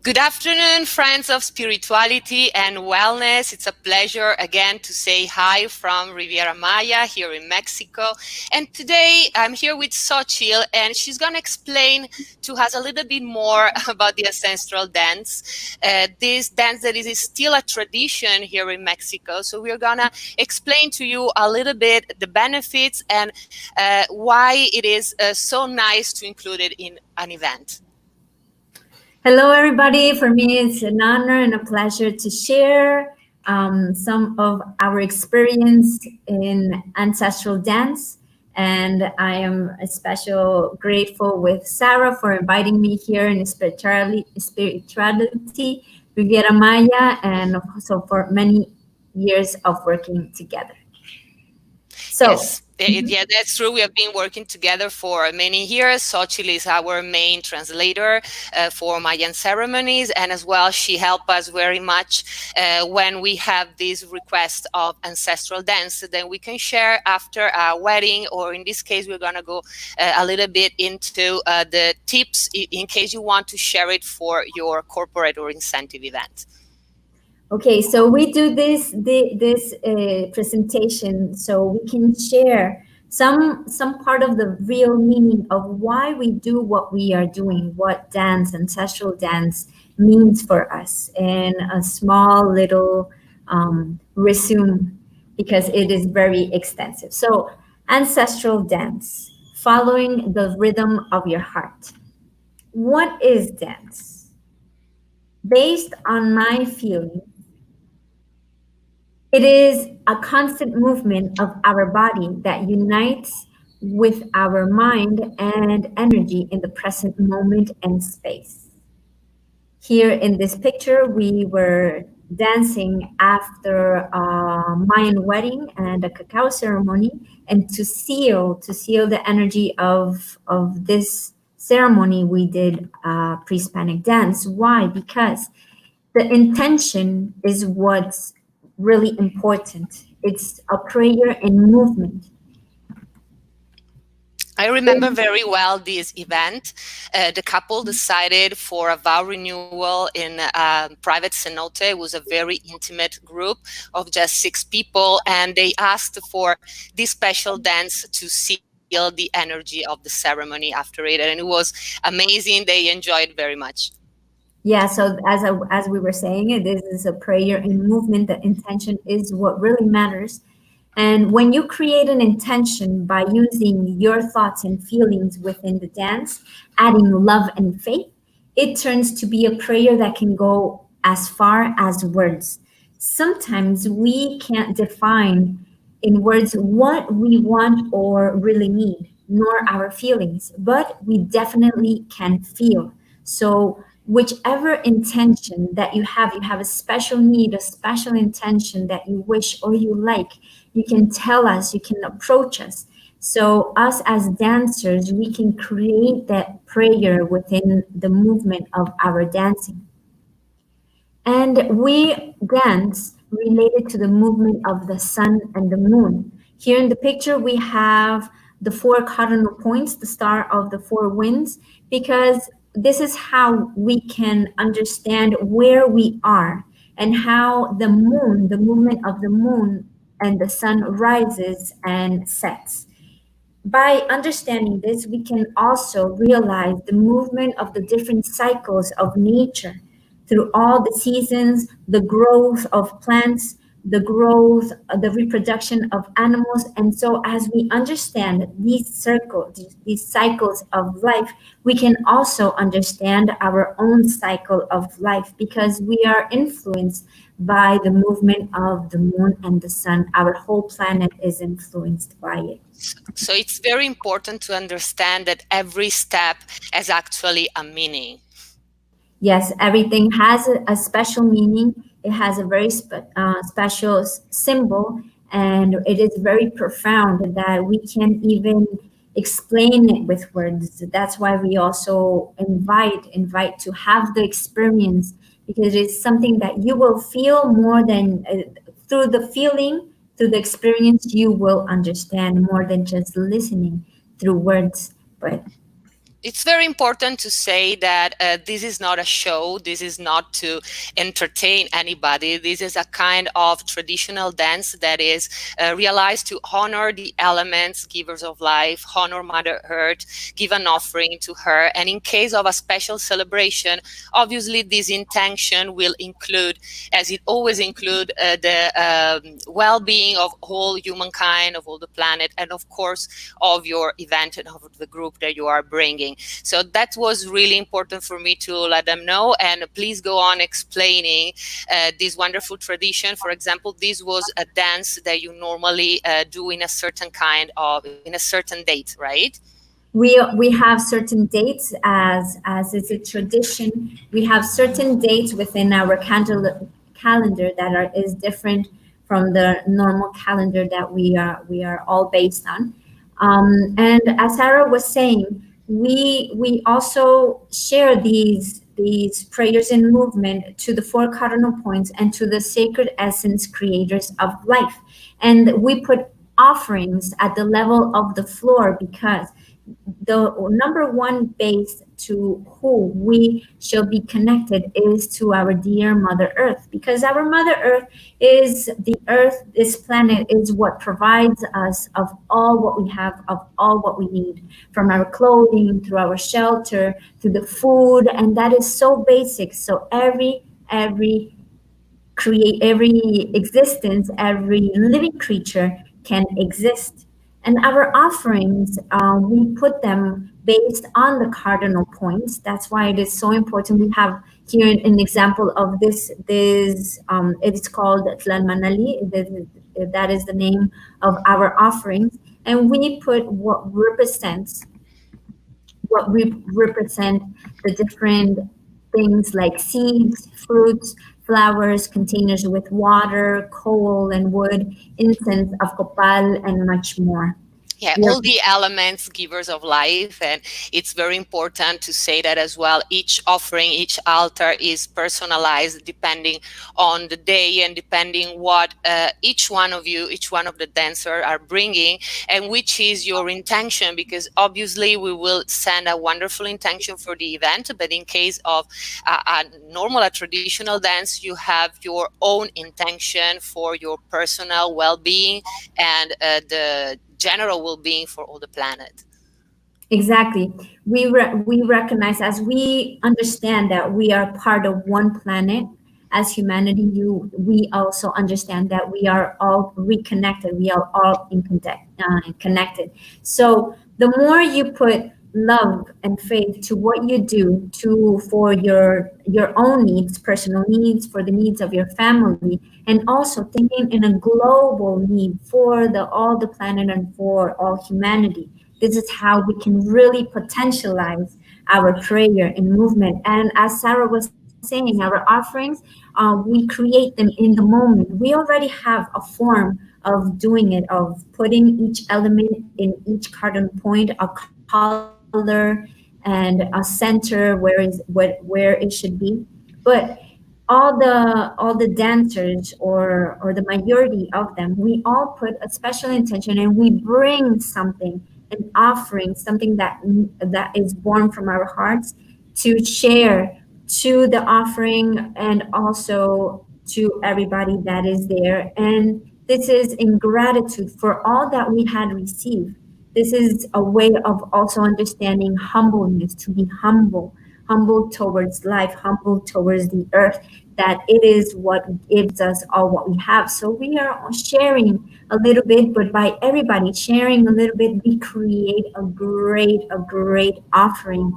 Good afternoon, friends of spirituality and wellness. It's a pleasure again to say hi from Riviera Maya here in Mexico. And today I'm here with Xochitl, and she's going to explain to us a little bit more about the ancestral dance. This dance that is still a tradition here in Mexico. So we're going to explain to you a little bit the benefits and why it is so nice to include it in an event. Hello, everybody. For me, it's an honor and a pleasure to share some of our experience in ancestral dance. And I am especially grateful with Sarah for inviting me here in spirituality Riviera Maya, and also for many years of working together. Yes, yeah, that's true. We have been working together for many years. Xochitl is our main translator for Mayan ceremonies, and as well, she helped us very much when we have these requests of ancestral dance that we can share after a wedding, or in this case, we're going to go a little bit into the tips in case you want to share it for your corporate or incentive event. Okay, so we do this presentation so we can share some part of the real meaning of why we do what we are doing, what dance, ancestral dance, means for us, and a small little resume, because it is very extensive. So, ancestral dance, following the rhythm of your heart. What is dance? Based on my feeling, it is a constant movement of our body that unites with our mind and energy in the present moment and space. Here in this picture, we were dancing after a Mayan wedding and a cacao ceremony, and to seal the energy of this ceremony, we did a pre-Hispanic dance. Why? Because the intention is what's really important. It's a prayer in movement. I remember very well this event. The couple decided for a vow renewal in a private cenote. It was a very intimate group of just 6 people, and they asked for this special dance to seal the energy of the ceremony after it, and it was amazing. They enjoyed very much. Yeah, so as we were saying, this is a prayer in movement. The intention is what really matters. And when you create an intention by using your thoughts and feelings within the dance, adding love and faith, it turns to be a prayer that can go as far as words. Sometimes we can't define in words what we want or really need, nor our feelings, but we definitely can feel. So whichever intention that you have a special need, a special intention that you wish or you like, you can tell us, you can approach us. So us as dancers, we can create that prayer within the movement of our dancing. And we dance related to the movement of the sun and the moon. Here in the picture, we have the 4 cardinal points, the star of the 4 winds, because this is how we can understand where we are and how the moon, the movement of the moon and the sun rises and sets. By understanding this, we can also realize the movement of the different cycles of nature through all the seasons, the growth of plants, the growth, the reproduction of animals. And so as we understand these cycles of life, we can also understand our own cycle of life, because we are influenced by the movement of the moon and the sun. Our whole planet is influenced by it. So it's very important to understand that every step has actually a meaning. Yes, everything has a special meaning. It has a very special symbol, and it is very profound that we can't even explain it with words. That's why we also invite to have the experience, because it's something that you will feel more than through the feeling, through the experience, you will understand more than just listening through words. But it's very important to say that this is not a show. This is not to entertain anybody. This is a kind of traditional dance that is realized to honor the elements, givers of life, honor Mother Earth, give an offering to her. And in case of a special celebration, obviously this intention will include, as it always include, the well-being of all humankind, of all the planet, and of course of your event and of the group that you are bringing. So that was really important for me to let them know. And please go on explaining this wonderful tradition. For example, this was a dance that you normally do in a certain in a certain date, right? We have certain dates, as is a tradition. We have certain dates within our calendar that is different from the normal calendar that we are all based on. And as Sarah was saying, we also share these prayers in movement to the four cardinal points and to the sacred essence creators of life. And we put offerings at the level of the floor, because the number one base to who we shall be connected is to our dear Mother Earth, because our Mother Earth is the earth. This planet is what provides us of all what we have, of all what we need, from our clothing, through our shelter, to the food. And that is so basic. So every create every existence, every living creature can exist. And our offerings, we put them based on the cardinal points. That's why it is so important. We have here an example of this. It is called Tlalmanali. That is the name of our offerings. And we put what represent the different things like seeds, fruits, flowers, containers with water, coal and wood, incense of copal, and much more. Yeah, We are all the elements, givers of life. And it's very important to say that as well. Each offering, each altar is personalized depending on the day and depending what each one of you, each one of the dancers are bringing, and which is your intention. Because obviously we will send a wonderful intention for the event, but in case of a traditional dance, you have your own intention for your personal well-being and the general well-being for all the planet. Exactly. We recognize, as we understand that we are part of one planet as humanity. We also understand that we are all reconnected. We are all connected. So the more you put love and faith to what you do to for your own needs, personal needs, for the needs of your family, and also thinking in a global need for the all the planet and for all humanity, this is how we can really potentialize our prayer and movement. And as Sarah was saying, our offerings, we create them in the moment. We already have a form of doing it, of putting each element in each cardinal point, a color and a center where it should be. But all the dancers, or the majority of them, we all put a special intention, and we bring something, an offering, something that is born from our hearts, to share to the offering, and also to everybody that is there. And this is in gratitude for all that we had received. This is a way of also understanding humbleness, to be humble towards life, humble towards the earth, that it is what gives us all what we have. So we are sharing a little bit, but by everybody sharing a little bit, we create a great offering.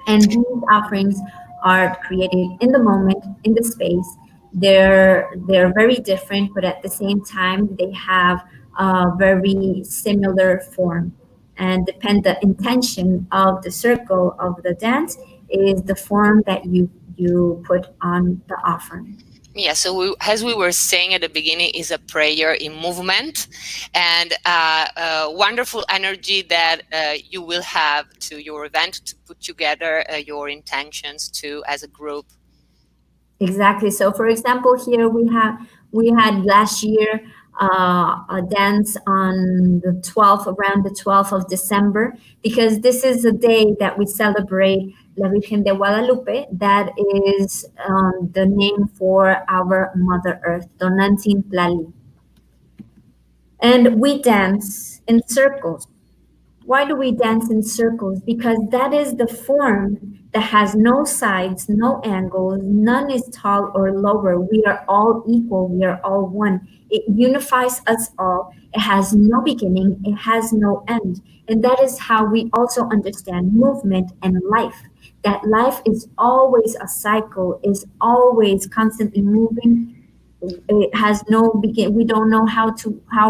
And these offerings are created in the moment, in the space. They're very different, but at the same time, they have a very similar form. And depend the intention of the circle of the dance is the form that you put on the offering. Yeah, so as we were saying at the beginning, is a prayer in movement, and wonderful energy that you will have to your event to put together your intentions to as a group. Exactly. So, for example, here we had last year a dance on the 12th, around the 12th of December, because this is a day that we celebrate La Virgen de Guadalupe. That is the name for our Mother Earth, Donantzin Tlali. And we dance in circles. Why do we dance in circles? Because that is the form that has no sides, no angles, none is tall or lower. We are all equal, we are all one. It unifies us all. It has no beginning, it has no end. And that is how we also understand movement and life. That life is always a cycle, is always constantly moving. It has no begin. We don't know how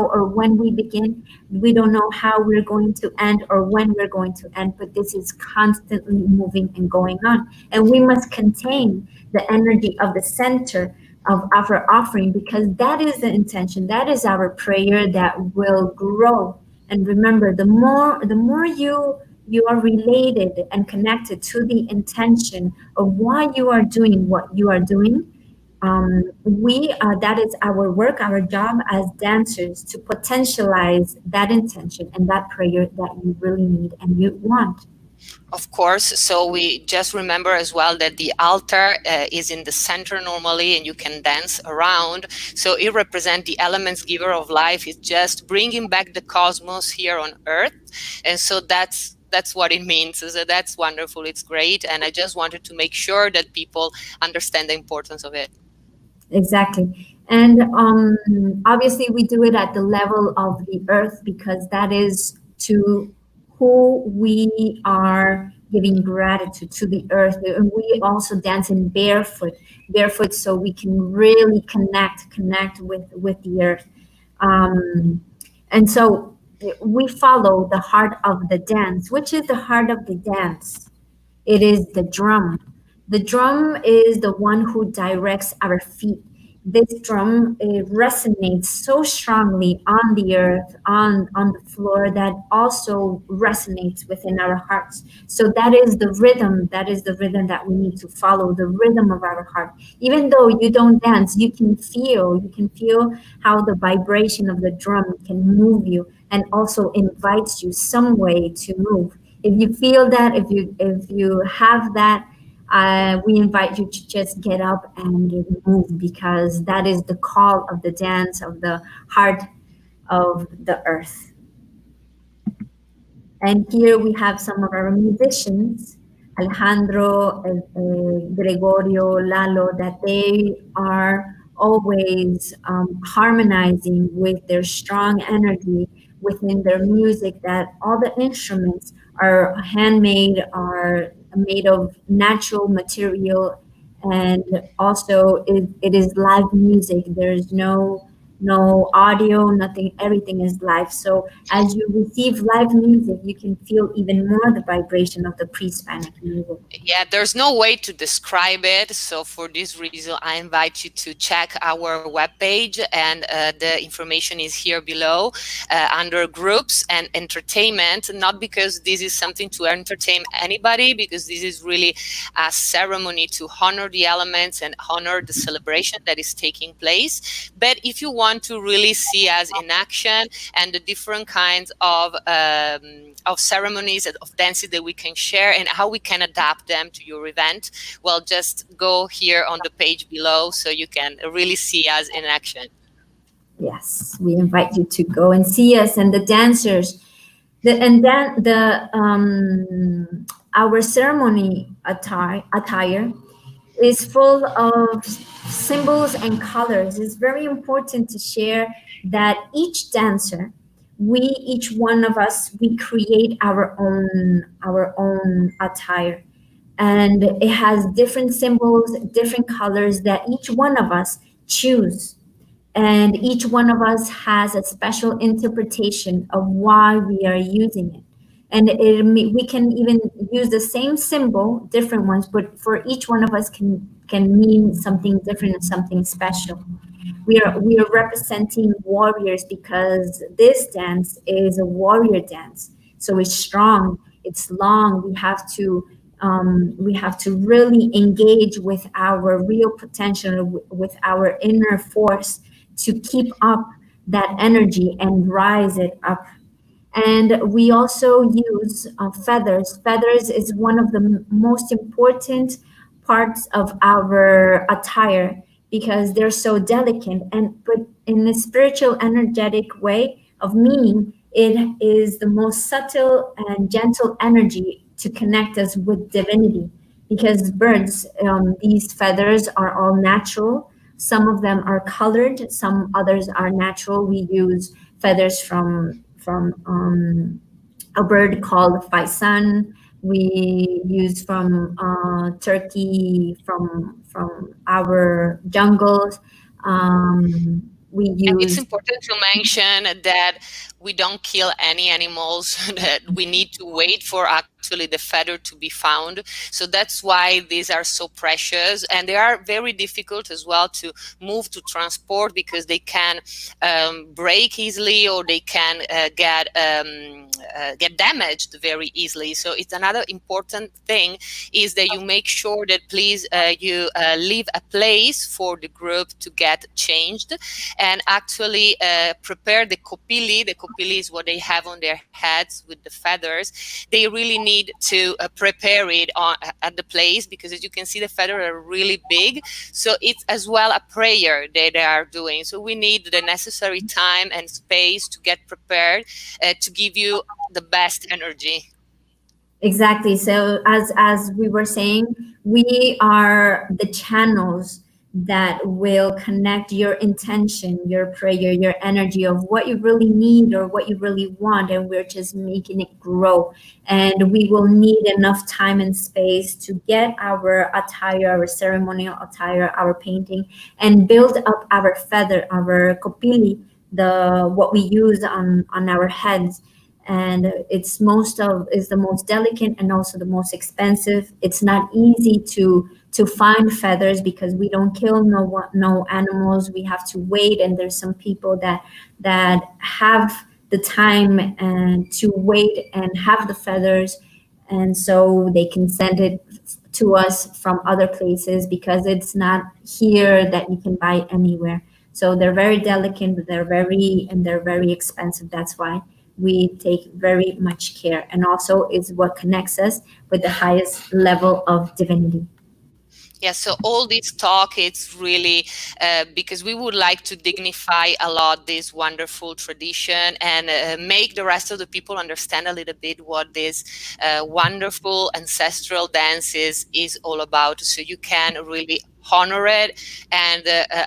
or when we begin. We don't know how we're going to end or when we're going to end, but this is constantly moving and going on, and we must contain the energy of the center of our offering, because that is the intention, that is our prayer that will grow. And remember, the more you are related and connected to the intention of why you are doing what you are doing. We That is our work, our job as dancers, to potentialize that intention and that prayer that you really need and you want. Of course. So we just remember as well that the altar is in the center normally, and you can dance around. So it represents the elements giver of life. It's just bringing back the cosmos here on Earth, and so that's what it means. So that's wonderful. It's great, and I just wanted to make sure that people understand the importance of it. Exactly. And obviously, we do it at the level of the earth, because that is to who we are giving gratitude to, the earth. And we also dance in barefoot, so we can really connect with the earth. Um, and so we follow the heart of the dance. Which is the heart of the dance? It is the drum. The drum is the one who directs our feet. This drum, it resonates so strongly on the earth, on the floor, that also resonates within our hearts. So that is the rhythm. That is the rhythm that we need to follow, the rhythm of our heart. Even though you don't dance, you can feel how the vibration of the drum can move you and also invites you some way to move. If you feel that, if you have that, we invite you to just get up and move, because that is the call of the dance of the heart of the earth. And here we have some of our musicians, Alejandro, Gregorio, Lalo, that they are always harmonizing with their strong energy within their music, that all the instruments are handmade, are made of natural material, and also it is live music. There's no audio, nothing, everything is live. So as you receive live music, you can feel even more the vibration of the pre-Hispanic music. Yeah, there's no way to describe it. So for this reason, I invite you to check our webpage, and the information is here below under groups and entertainment. Not because this is something to entertain anybody, because this is really a ceremony to honor the elements and honor the celebration that is taking place. But if you want to really see us in action and the different kinds of ceremonies, of dances that we can share and how we can adapt them to your event, well, just go here on the page below so you can really see us in action. Yes, we invite you to go and see us and the dancers. And then our ceremony attire is full of symbols and colors. It's very important to share that each dancer, each one of us, we create our own attire, and it has different symbols, different colors that each one of us choose, and each one of us has a special interpretation of why we are using it. And we can even use the same symbol, different ones, but for each one of us can mean something different and something special. We are representing warriors, because this dance is a warrior dance. So it's strong, it's long. We have to really engage with our real potential, with our inner force, to keep up that energy and rise it up. And we also use feathers. Feathers is one of the most important parts of our attire because they're so delicate. And but in a spiritual, energetic way of meaning, it is the most subtle and gentle energy to connect us with divinity. Because birds, these feathers are all natural. Some of them are colored, some others are natural. We use feathers from a bird called faisan. We use from Turkey, from our jungles. We And it's use important to mention that we don't kill any animals, that we need to wait for actually the feather to be found. So that's why these are so precious. And they are very difficult as well to move to transport because they can break easily, or they can get damaged very easily. So it's another important thing is that you make sure that please you leave a place for the group to get changed, and actually prepare the kopili. The kopili is what they have on their heads with the feathers. They really need to prepare it at the place, because as you can see, the feathers are really big. So it's as well a prayer that they are doing. So we need the necessary time and space to get prepared to give you the best energy. exactly. So as we were saying, we are the channels that will connect your intention, your prayer, your energy of what you really need or what you really want, and we're just making it grow. And we will need enough time and space to get our attire, our ceremonial attire, our painting, and build up our feather, our kopili, the what we use on our heads. And it's most of is the most delicate and also the most expensive. It's not easy to find feathers because we don't kill no animals. We have to wait, and there's some people that have the time and to wait and have the feathers, and so they can send it to us from other places because it's not here that you can buy anywhere. So they're very delicate, but they're very expensive. That's why we take very much care, and also is what connects us with the highest level of divinity. Yeah, so all this talk, it's really because we would like to dignify a lot this wonderful tradition, and make the rest of the people understand a little bit what this wonderful ancestral dance is all about, so you can really honor it and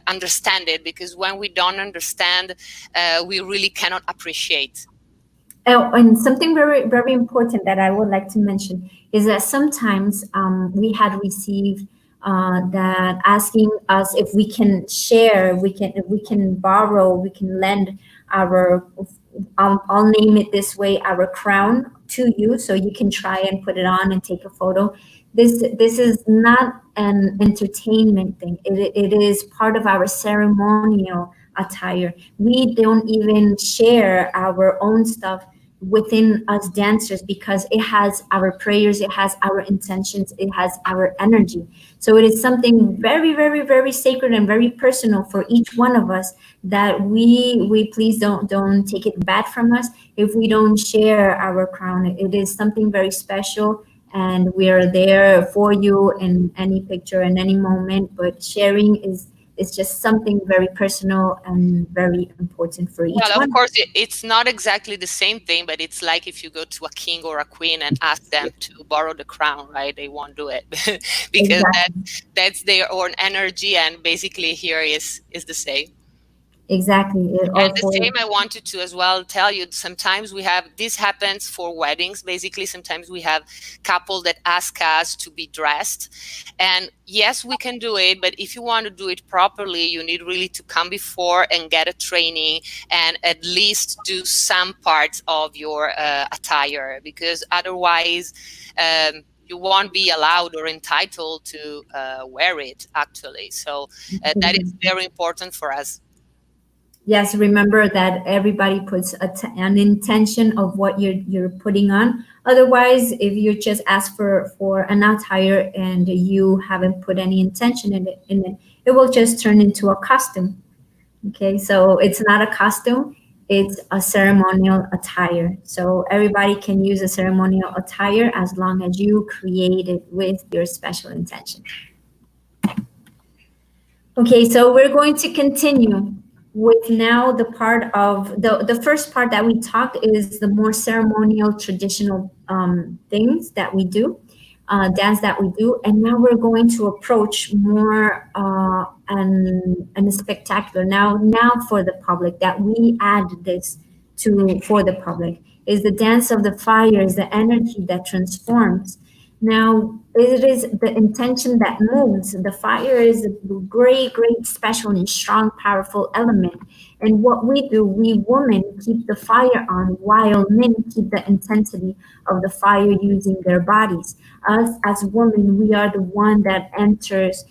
understand it, because when we don't understand, we really cannot appreciate. Oh, and something very, very important that I would like to mention is that sometimes we had received that asking us if we can share, if we can borrow, we can lend our, I'll name it this way, our crown to you, so you can try and put it on and take a photo. This is not an entertainment thing. It is part of our ceremonial attire. We don't even share our own stuff within us dancers because it has our prayers, it has our intentions, it has our energy. So it is something very, very, very sacred and very personal for each one of us, that we please don't take it bad from us if we don't share our crown. It is something very special, and we are there for you in any picture in any moment, but sharing is just something very personal and very important for each Well, of one. course, it's not exactly the same thing, but it's like if you go to a king or a queen and ask them to borrow the crown, right? They won't do it because Exactly. that's their own energy, and basically here is the same. Exactly. And Or the for same I wanted to as well tell you, sometimes we have, this happens for weddings, basically. Sometimes we have couple that ask us to be dressed. And yes, we can do it, but if you want to do it properly, you need really to come before and get a training and at least do some parts of your attire, because otherwise you won't be allowed or entitled to wear it, actually. So that is very important for us. yes, remember that everybody puts an intention of what you're putting on. Otherwise, if you just ask for an attire and you haven't put any intention in it, it will just turn into a costume. Okay, so it's not a costume, it's a ceremonial attire. So everybody can use a ceremonial attire as long as you create it with your special intention. Okay, so we're going to continue with now the part of the first part that we talked is the more ceremonial traditional things that we do, dance that we do, and now we're going to approach more and spectacular now for the public that we add this to for the public is the dance of the fire, is the energy that transforms. Now, it is the intention that moves. The fire is a great, special, and strong, powerful element. And what we do, we women keep the fire on, while men keep the intensity of the fire using their bodies. Us as women, we are the one that enters,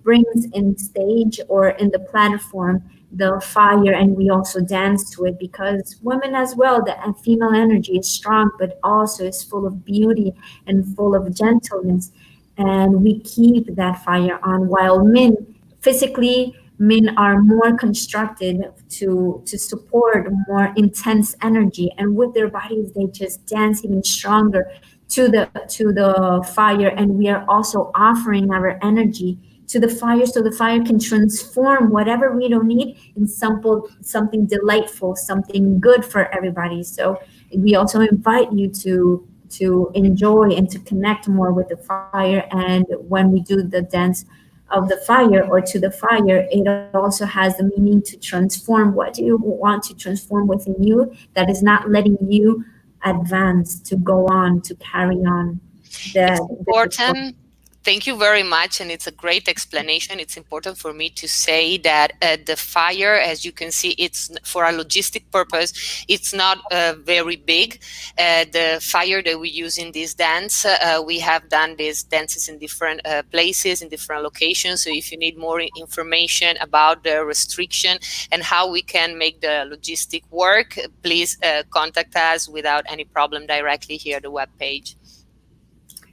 brings in stage or in the platform the fire, and we also dance to it because women as well, the female energy is strong, but also is full of beauty and full of gentleness. And we keep that fire on, while men, physically, men are more constructed to support more intense energy, and with their bodies they just dance even stronger to the fire. And we are also offering our energy to the fire so the fire can transform whatever we don't need in something delightful, something good for everybody. So we also invite you to enjoy and to connect more with the fire. And when we do the dance of the fire or to the fire, it also has the meaning to transform what you want to transform within you that is not letting you advance, to go on, to carry on It's the important. Thank you very much, and it's a great explanation. It's important for me to say that the fire, as you can see, it's for a logistic purpose. It's not very big. The fire that we use in this dance, we have done these dances in different places, in different locations. So if you need more information about the restriction and how we can make the logistic work, please contact us without any problem directly here at the webpage.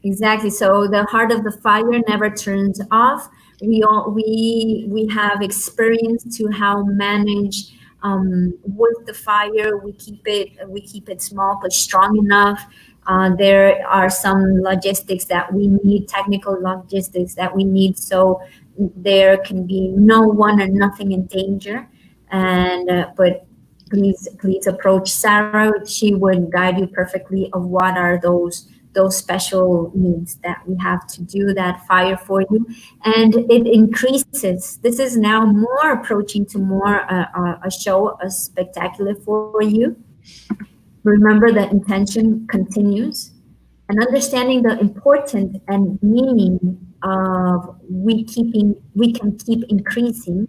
Exactly. So the heart of the fire never turns off. We have experience to how manage with the fire. We keep it small but strong enough. There are some logistics that we need, technical logistics that we need, so there can be no one or nothing in danger. And but please approach Sarah. She would guide you perfectly of what are those special needs that we have to do that fire for you. And it increases. This is now more approaching to more a show, a spectacular for you. Remember, the intention continues, and understanding the importance and meaning of we can keep increasing.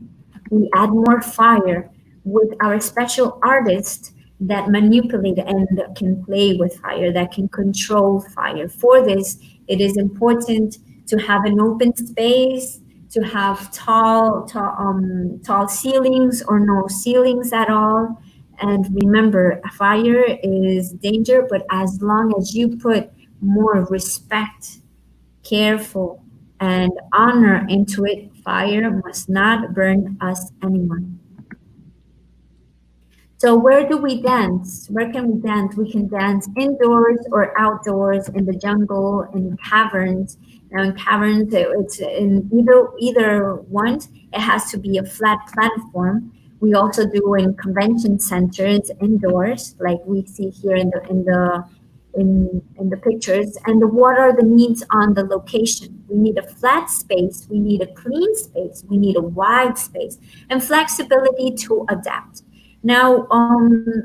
We add more fire with our special artists that manipulate and can play with fire, that can control fire. For this, it is important to have an open space, to have tall ceilings or no ceilings at all. And remember, fire is danger, but as long as you put more respect, careful, and honor into it, fire must not burn us anyone. So where do we dance? Where can we dance? We can dance indoors or outdoors, in the jungle, in caverns. Now in caverns, it's in either one. It has to be a flat platform. We also do in convention centers indoors, like we see here in the pictures. And what are the needs on the location? We need a flat space, we need a clean space, we need a wide space, and flexibility to adapt. Now,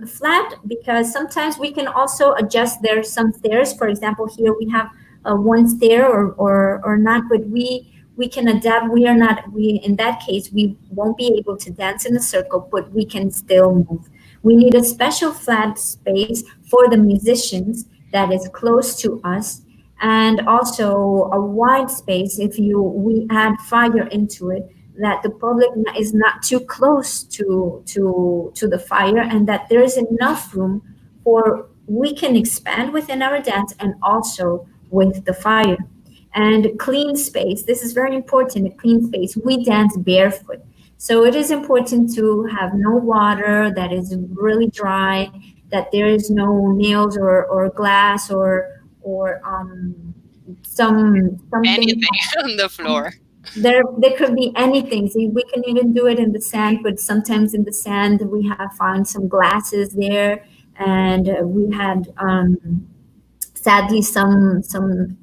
flat, because sometimes we can also adjust. There's some stairs. For example, here we have one stair or not, but we can adapt. We are not, we in that case, we won't be able to dance in a circle, but we can still move. We need a special flat space for the musicians that is close to us, and also a wide space if you we add fire into it, that the public is not too close to the fire, and that there is enough room for we can expand within our dance and also with the fire. And clean space, this is very important. A clean space, we dance barefoot. So it is important to have no water that is really dry, that there is no nails or glass or something. Anything on the floor. There could be anything. So we can even do it in the sand, but sometimes in the sand we have found some glasses there, and we had sadly some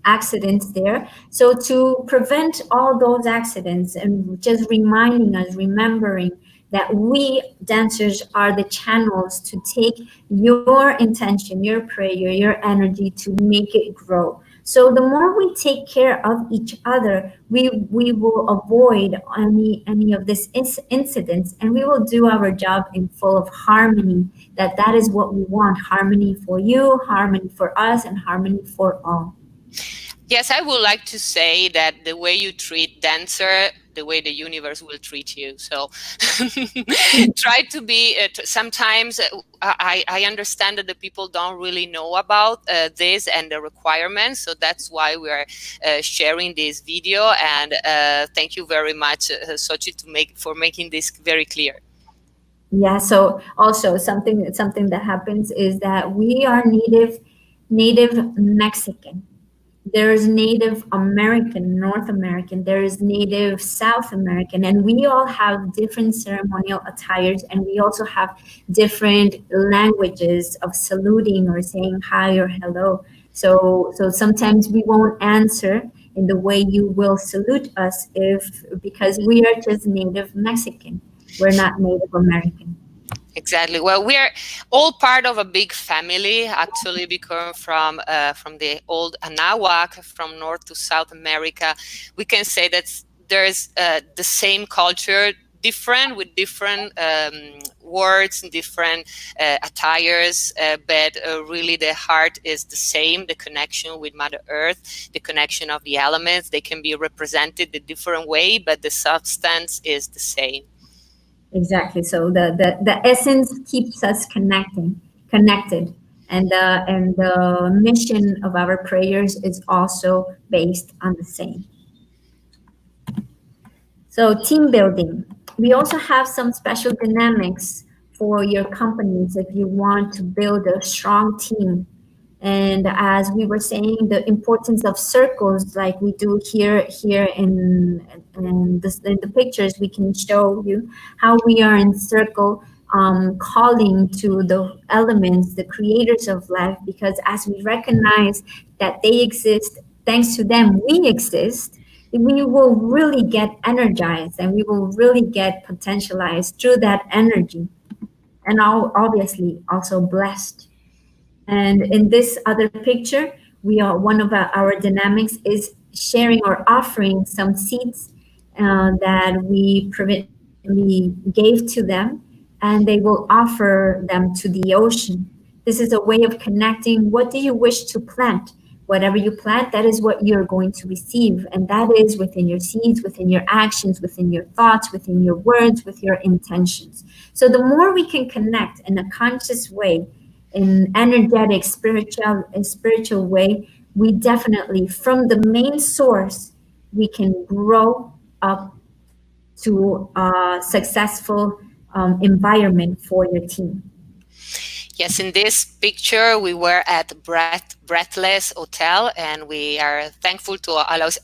accidents there. So to prevent all those accidents and just reminding us, remembering that we dancers are the channels to take your intention, your prayer, your energy to make it grow. So the more we take care of each other, we will avoid any of this incidents, and we will do our job in full of harmony. That is what we want: harmony for you, harmony for us, and harmony for all. Yes, I would like to say that the way you treat dancer, the way the universe will treat you. So try to be, sometimes I understand that the people don't really know about this and the requirements. So that's why we are sharing this video. And thank you very much, Sochi, for making this very clear. Yeah. So also something that happens is that we are native Mexican. There's Native American, North American, there is Native South American, and we all have different ceremonial attires, and we also have different languages of saluting or saying hi or hello. So sometimes we won't answer in the way you will salute us if because we are just Native Mexican. We're not Native American. Exactly. Well, we are all part of a big family. Actually, we come from the old Anahuac, from North to South America. We can say that there's the same culture, different with different words and different attires, but really the heart is the same. The connection with Mother Earth, the connection of the elements. They can be represented a different way, but the substance is the same. Exactly. So the essence keeps us connected, and the mission of our prayers is also based on the same. So team building. We also have some special dynamics for your companies if you want to build a strong team. And as we were saying, the importance of circles, like we do here in the pictures, we can show you how we are in circle, calling to the elements, the creators of life, because as we recognize that they exist, thanks to them, we exist. We will really get energized, and we will really get potentialized through that energy, and obviously also blessed. And in this other picture, we are one of our dynamics is sharing or offering some seeds that we previously gave to them, and they will offer them to the ocean. This is a way of connecting. What do you wish to plant? Whatever you plant, that is what you're going to receive. And that is within your seeds, within your actions, within your thoughts, within your words, with your intentions. So the more we can connect in a conscious way, in energetic spiritual way, we definitely from the main source we can grow up to a successful environment for your team. Yes, in this picture, we were at Breathless Hotel, and we are thankful to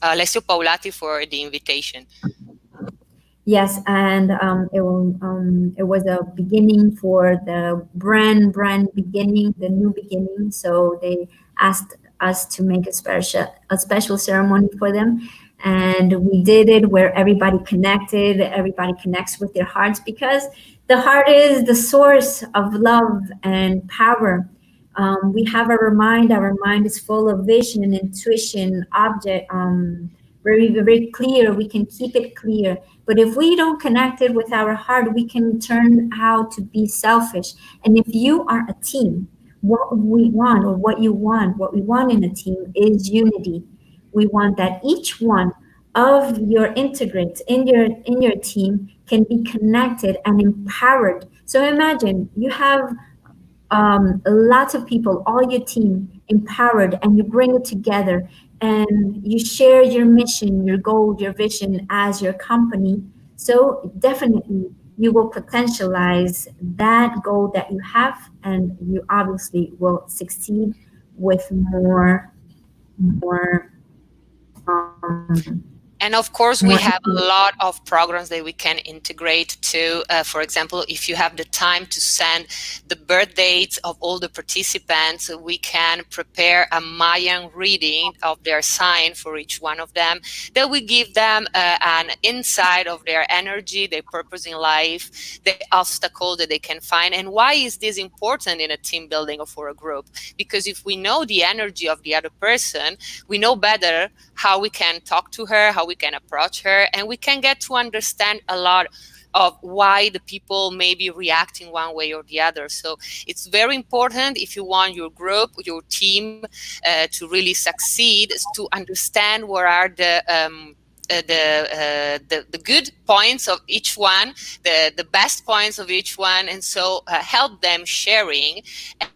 Alessio Paolati for the invitation. Yes, and it was a beginning for the brand beginning, the new beginning. So they asked us to make a special ceremony for them, and we did it where everybody connected. Everybody connects with their hearts because the heart is the source of love and power. We have our mind. Our mind is full of vision, intuition, object. Very clear. We can keep it clear. But if we don't connect it with our heart, we can turn out to be selfish. And if you are a team, what we want or what we want in a team is unity. We want that each one of your integrates in your team can be connected and empowered. So imagine you have lots of people, all your team empowered, and you bring it together and you share your mission, your goal, your vision as your company. So definitely you will potentialize that goal that you have, and you obviously will succeed with more And of course, more we have influence. a lot of programs that we can integrate to, for example, if you have the time to send the birth dates of all the participants, we can prepare a Mayan reading of their sign for each one of them. That will give them an insight of their energy, their purpose in life, the obstacle that they can find. And why is this important in a team building or for a group? Because if we know the energy of the other person, we know better how we can talk to her, how we can approach her, and we can get to understand a lot of why the people may be reacting one way or the other. So it's very important if you want your group, your team to really succeed, is to understand what are the good points of each one, the best points of each one, and so help them sharing.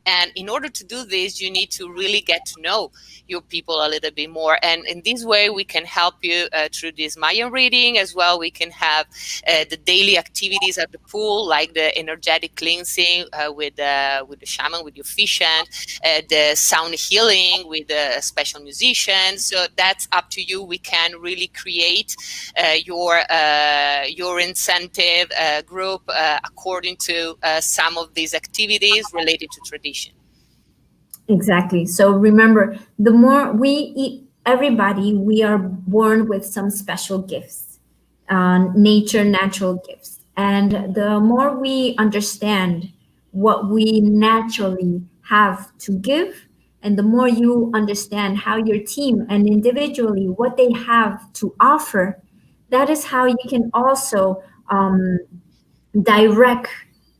And in order to do this, you need to really get to know your people a little bit more. And in this way, we can help you through this Mayan reading as well. We can have the daily activities at the pool, like the energetic cleansing with the shaman, with the officiant, the sound healing with the special musicians. So that's up to you. We can really create your incentive group according to some of these activities related to tradition. Exactly. So remember, the more we eat, everybody, we are born with some special gifts, natural gifts. And the more we understand what we naturally have to give, and the more you understand how your team and individually what they have to offer, that is how you can also direct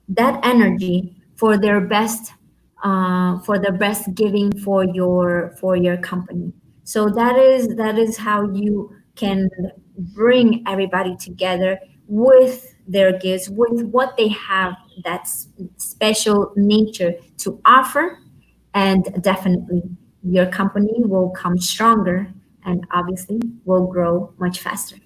that energy for their best giving for your company. So that is how you can bring everybody together with their gifts, with what they have, that's special nature to offer, and definitely your company will come stronger and obviously will grow much faster.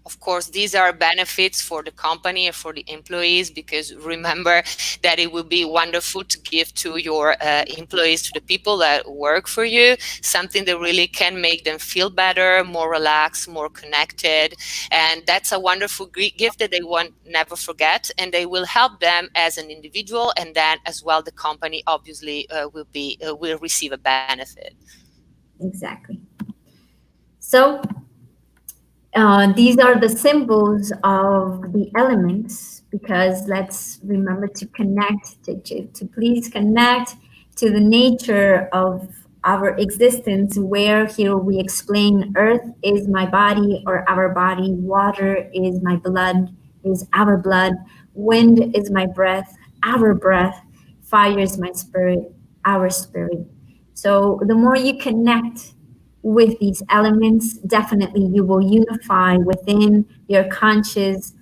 Of course, these are benefits for the company and for the employees, because remember that it will be wonderful to give to your employees, to the people that work for you, something that really can make them feel better, more relaxed, more connected. And that's a wonderful gift that they won't never forget. And they will help them as an individual. And then as well, the company obviously will receive a benefit. Exactly. So these are the symbols of the elements, because let's remember to connect, to please connect to the nature of our existence, where here we explain earth is my body or our body, water is my blood, is our blood, wind is my breath, our breath, fire is my spirit, our spirit. So the more you connect with these elements, definitely you will unify within your conscious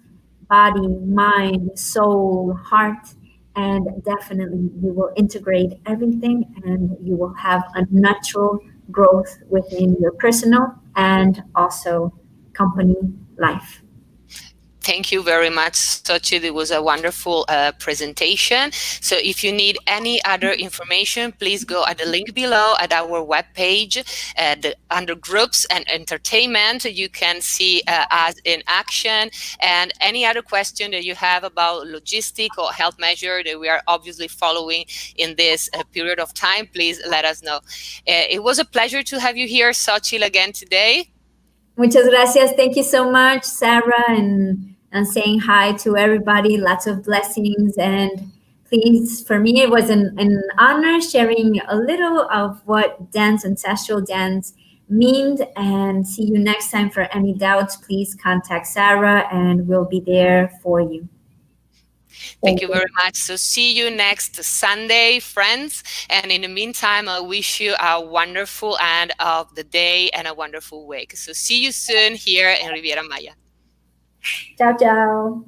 body, mind, soul, heart, and definitely you will integrate everything, and you will have a natural growth within your personal and also company life. Thank you very much, Sochi. It was a wonderful presentation. So if you need any other information, please go at the link below at our webpage. Under groups and entertainment, you can see us in action. And any other question that you have about logistic or health measure that we are obviously following in this period of time, please let us know. It was a pleasure to have you here, Sochi, again today. Muchas gracias. Thank you so much, Sarah, and saying hi to everybody. Lots of blessings. And please, for me, it was an honor sharing a little of what dance, ancestral dance, means. And see you next time. For any doubts, please contact Sarah, and we'll be there for you. Thank Thank you you. very much. So see you next Sunday, friends. And in the meantime, I wish you a wonderful end of the day and a wonderful week. So see you soon here in Riviera Maya. Ciao, ciao.